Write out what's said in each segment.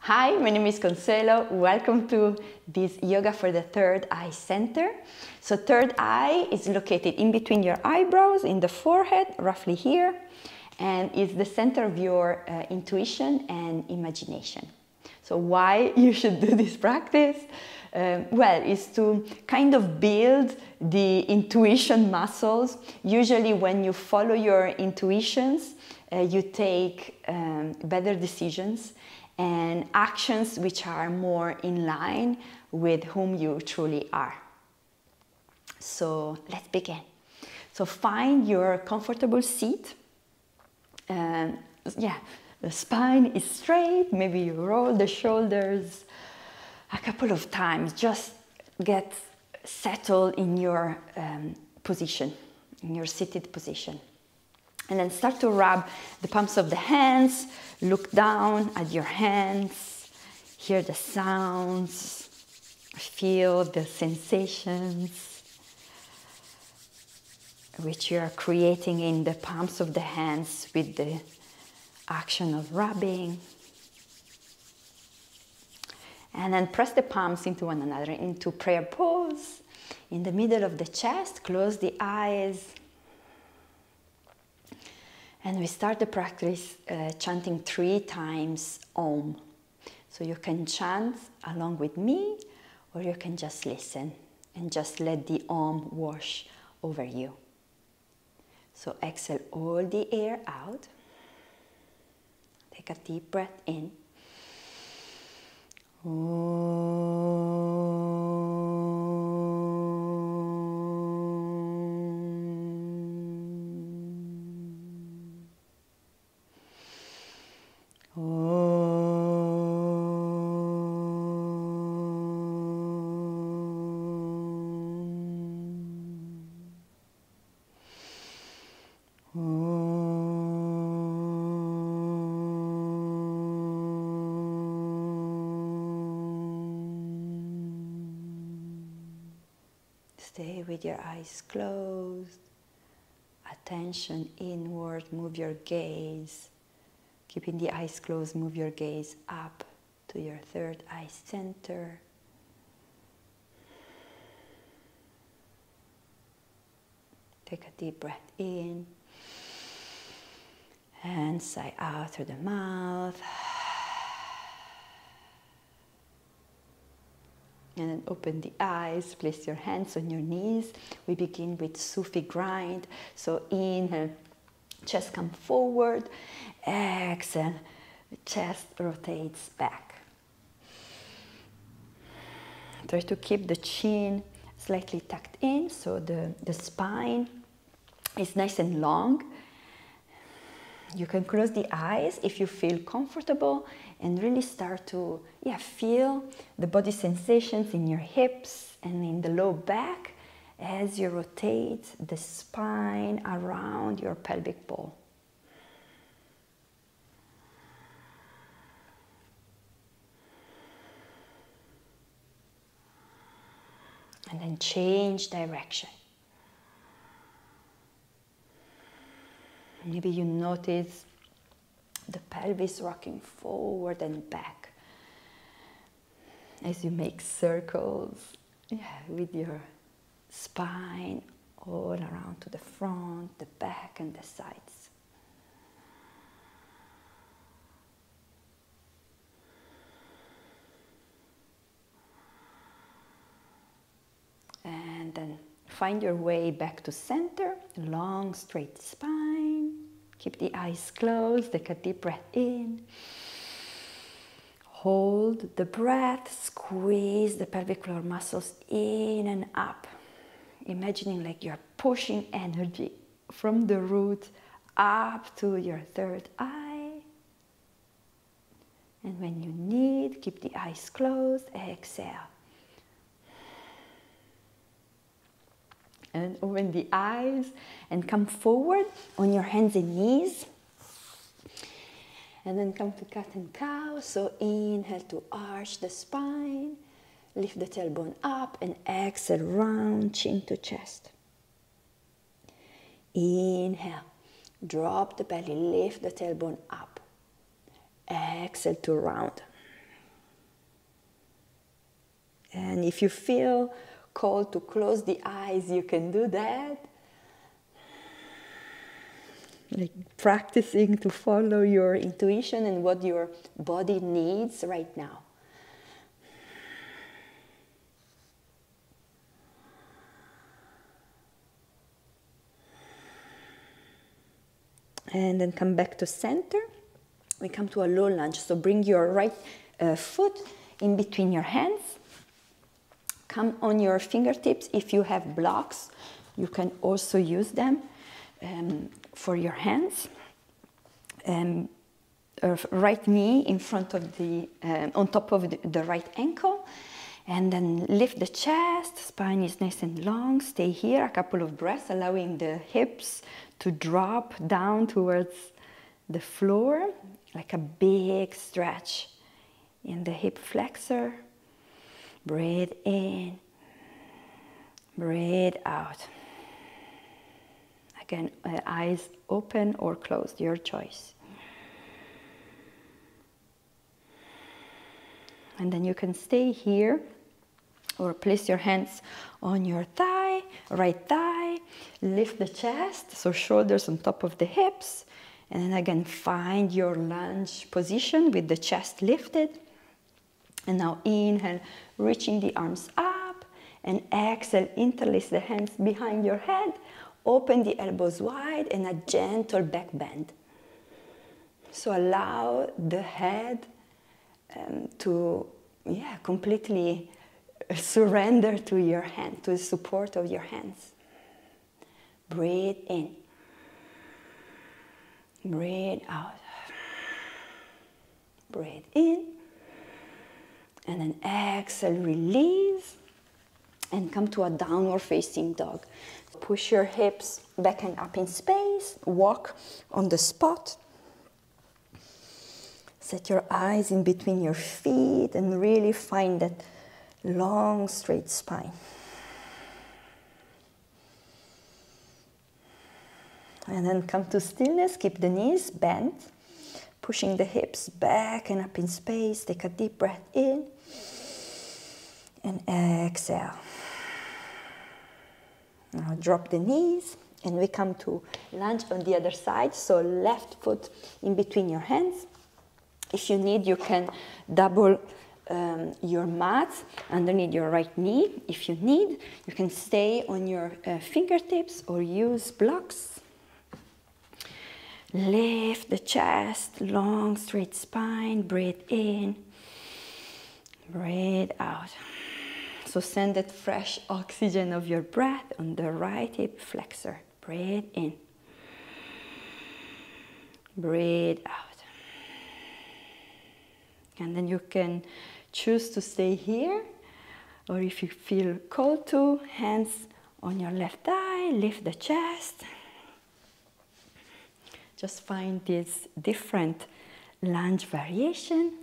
Hi, my name is Consuelo. Welcome to this Yoga for the Third Eye Center. So third eye is located in between your eyebrows, in the forehead, roughly here, and is the center of your intuition and imagination. So why you should do this practice? Well, is to kind of build the intuition muscles. Usually when you follow your intuitions, you take better decisions and actions which are more in line with whom you truly are. So let's begin. So find your comfortable seat. The spine is straight. Maybe you roll the shoulders a couple of times. Just get settled in your position, in your seated position. And then start to rub the palms of the hands, look down at your hands, hear the sounds, feel the sensations which you are creating in the palms of the hands with the action of rubbing. And then press the palms into one another, into prayer pose. In the middle of the chest, close the eyes. And we start the practice chanting 3 times Om. So you can chant along with me, or you can just listen and just let the Om wash over you. So exhale all the air out. Take a deep breath in. Stay with your eyes closed, attention inward, move your gaze. Keeping the eyes closed, move your gaze up to your third eye center. Take a deep breath in and sigh out through the mouth. And then open the eyes, place your hands on your knees. We begin with Sufi grind. So inhale, chest come forward. Exhale, chest rotates back. Try to keep the chin slightly tucked in so the spine is nice and long. You can close the eyes if you feel comfortable and really start to feel the body sensations in your hips and in the low back as you rotate the spine around your pelvic bowl. And then change direction. Maybe you notice the pelvis rocking forward and back as you make circles with your spine all around to the front, the back, and the sides. And then find your way back to center, long straight spine. Keep the eyes closed, take a deep breath in. Hold the breath, squeeze the pelvic floor muscles in and up. Imagining like you're pushing energy from the root up to your third eye. And when you need, keep the eyes closed, exhale. And open the eyes and come forward on your hands and knees. And then come to cat and cow. So inhale to arch the spine. Lift the tailbone up and exhale, round chin to chest. Inhale, drop the belly, lift the tailbone up. Exhale to round. And if you feel called to close the eyes, you can do that. Like practicing to follow your intuition and what your body needs right now. And then come back to center. We come to a low lunge. So bring your right foot in between your hands. Come on your fingertips. If you have blocks, you can also use them for your hands. Right knee in front of the, on top of the right ankle. And then lift the chest, spine is nice and long. Stay here a couple of breaths, allowing the hips to drop down towards the floor, like a big stretch in the hip flexor. Breathe in, breathe out. Again, eyes open or closed, your choice. And then you can stay here or place your hands on your thigh, right thigh, lift the chest, so shoulders on top of the hips, and then again find your lunge position with the chest lifted. And now inhale, reaching the arms up, and exhale, interlace the hands behind your head, open the elbows wide, and a gentle back bend. So allow the head to completely surrender to your hand, to the support of your hands. Breathe in. Breathe out. Breathe in. And then exhale, release. And come to a downward facing dog. Push your hips back and up in space. Walk on the spot. Set your eyes in between your feet and really find that long, straight spine. And then come to stillness. Keep the knees bent, pushing the hips back and up in space. Take a deep breath in and exhale. Now drop the knees and we come to lunge on the other side. So left foot in between your hands. If you need, you can double your mat underneath your right knee. If you need, you can stay on your fingertips or use blocks. Lift the chest, long straight spine, breathe in, breathe out. So send that fresh oxygen of your breath on the right hip flexor. Breathe in, breathe out. And then you can choose to stay here, or if you feel called to, hands on your left thigh, lift the chest. Just find this different lunge variation.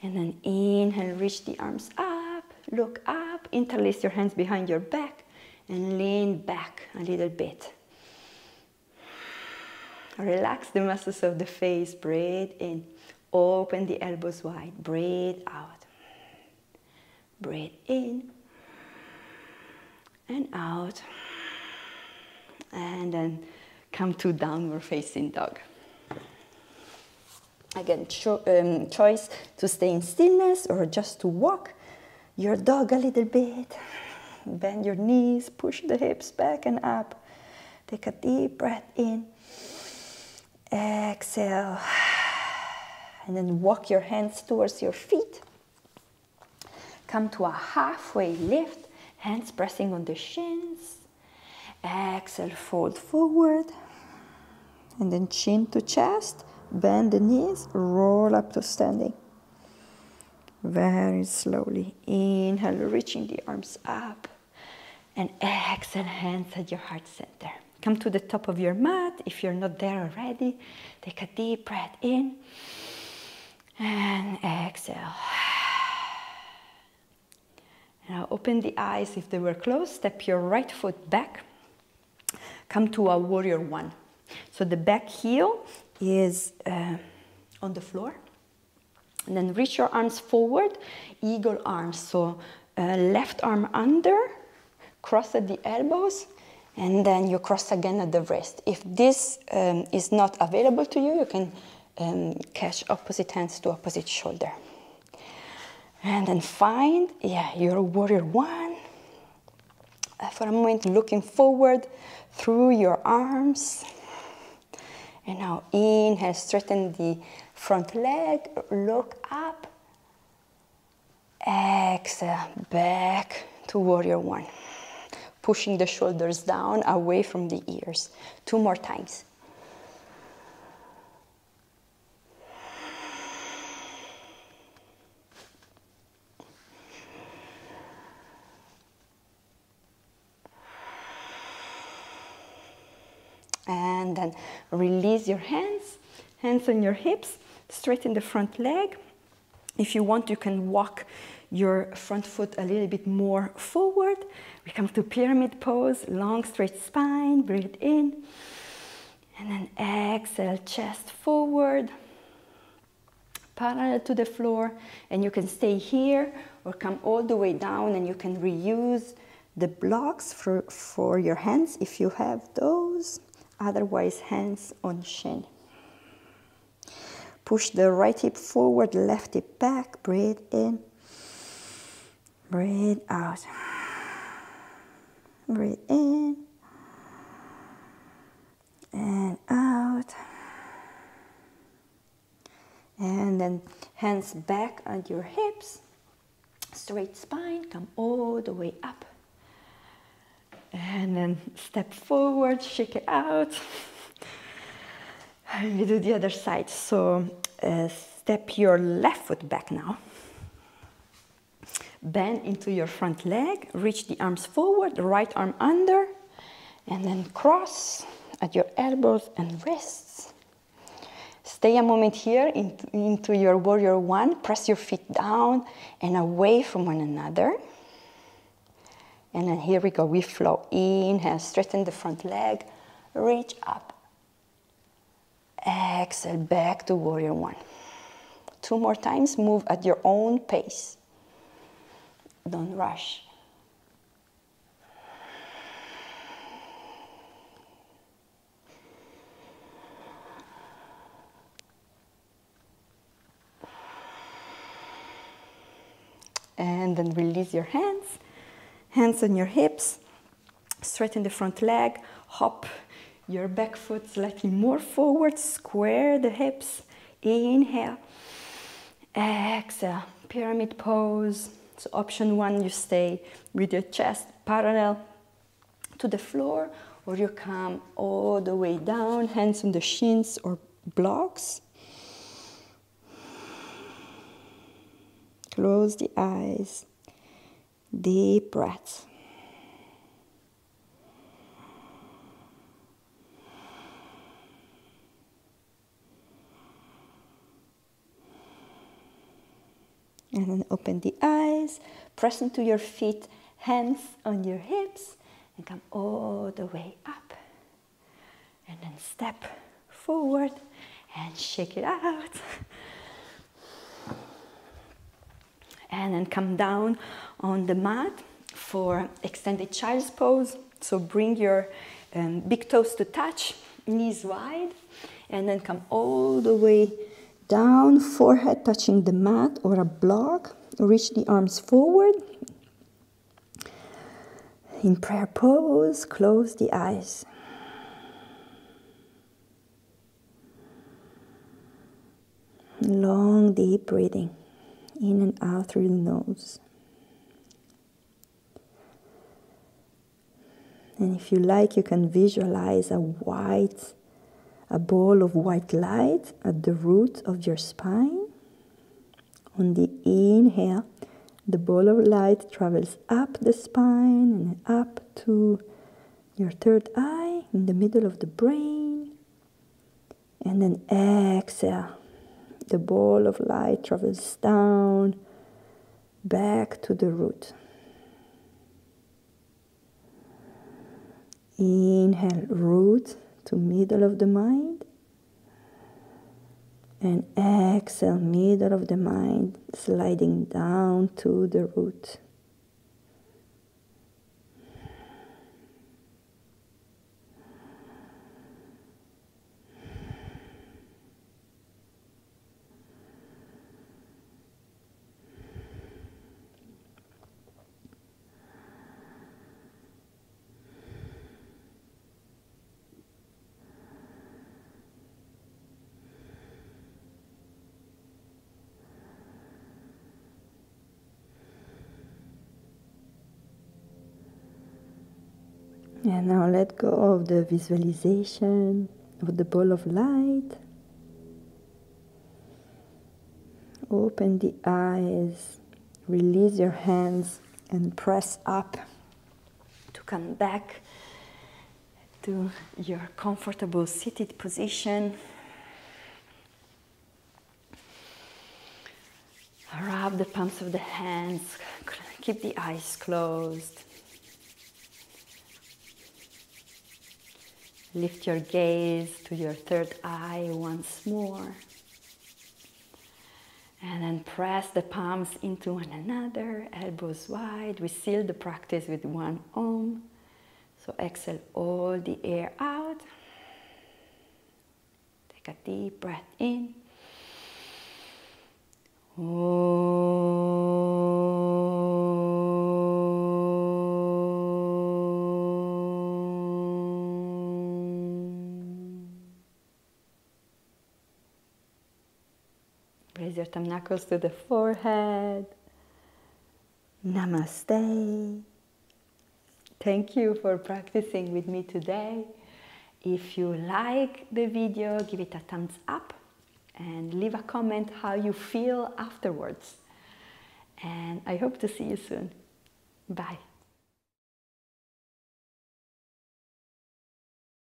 And then inhale, reach the arms up, look up, interlace your hands behind your back, and lean back a little bit. Relax the muscles of the face, breathe in. Open the elbows wide, breathe out. Breathe in and out. And then come to downward facing dog. Again, choice to stay in stillness or just to walk your dog a little bit. Bend your knees, push the hips back and up. Take a deep breath in. Exhale. And then walk your hands towards your feet. Come to a halfway lift, hands pressing on the shins. Exhale, fold forward. And then chin to chest, bend the knees, roll up to standing. Very slowly. Inhale, reaching the arms up. And exhale, hands at your heart center. Come to the top of your mat. If you're not there already, take a deep breath in. And exhale. Now open the eyes if they were closed. Step your right foot back. Come to a warrior one. So the back heel is on the floor. And then reach your arms forward, eagle arms. So left arm under, cross at the elbows, and then you cross again at the wrist. If this is not available to you, you can catch opposite hands to opposite shoulder. And then find, your warrior one. For a moment, looking forward through your arms. And now inhale, straighten the front leg, look up. Exhale, back to warrior one. Pushing the shoulders down, away from the ears. 2 more times. And then release your hands on your hips, straighten the front leg. If you want, you can walk your front foot a little bit more forward. We come to pyramid pose, long straight spine, breathe in. And then exhale, chest forward, parallel to the floor. And you can stay here or come all the way down, and you can reuse the blocks for your hands if you have those. Otherwise, hands on shin. Push the right hip forward, left hip back. Breathe in. Breathe out. Breathe in. And out. And then hands back at your hips. Straight spine. Come all the way up. And then step forward, shake it out. And we do the other side. So step your left foot back now. Bend into your front leg. Reach the arms forward, right arm under. And then cross at your elbows and wrists. Stay a moment here into your warrior one. Press your feet down and away from one another. And then here we go, we flow. Inhale, straighten the front leg, reach up. Exhale, back to warrior one. 2 more times, move at your own pace. Don't rush. And then release your hands. Hands on your hips, straighten the front leg, hop your back foot slightly more forward, square the hips, inhale, exhale, pyramid pose. So option 1, you stay with your chest parallel to the floor, or you come all the way down, hands on the shins or blocks. Close the eyes. Deep breaths. And then open the eyes, press into your feet, hands on your hips, and come all the way up. And then step forward and shake it out. And then come down on the mat for extended child's pose. So bring your big toes to touch, knees wide, and then come all the way down, forehead touching the mat or a block. Reach the arms forward. In prayer pose, close the eyes. Long, deep breathing. In and out through the nose. And if you like, you can visualize a ball of white light at the root of your spine. On the inhale, the ball of light travels up the spine and up to your third eye in the middle of the brain. And then exhale. The ball of light travels down, back to the root. Inhale, root to middle of the mind. And exhale, middle of the mind, sliding down to the root. And now let go of the visualization of the ball of light. Open the eyes, release your hands and press up to come back to your comfortable seated position. Rub the palms of the hands, keep the eyes closed. Lift your gaze to your third eye once more. And then press the palms into one another, elbows wide. We seal the practice with one Om. So exhale all the air out. Take a deep breath in. Raise your thumb knuckles to the forehead. Namaste. Thank you for practicing with me today. If you like the video, give it a thumbs up and leave a comment how you feel afterwards. And I hope to see you soon. Bye.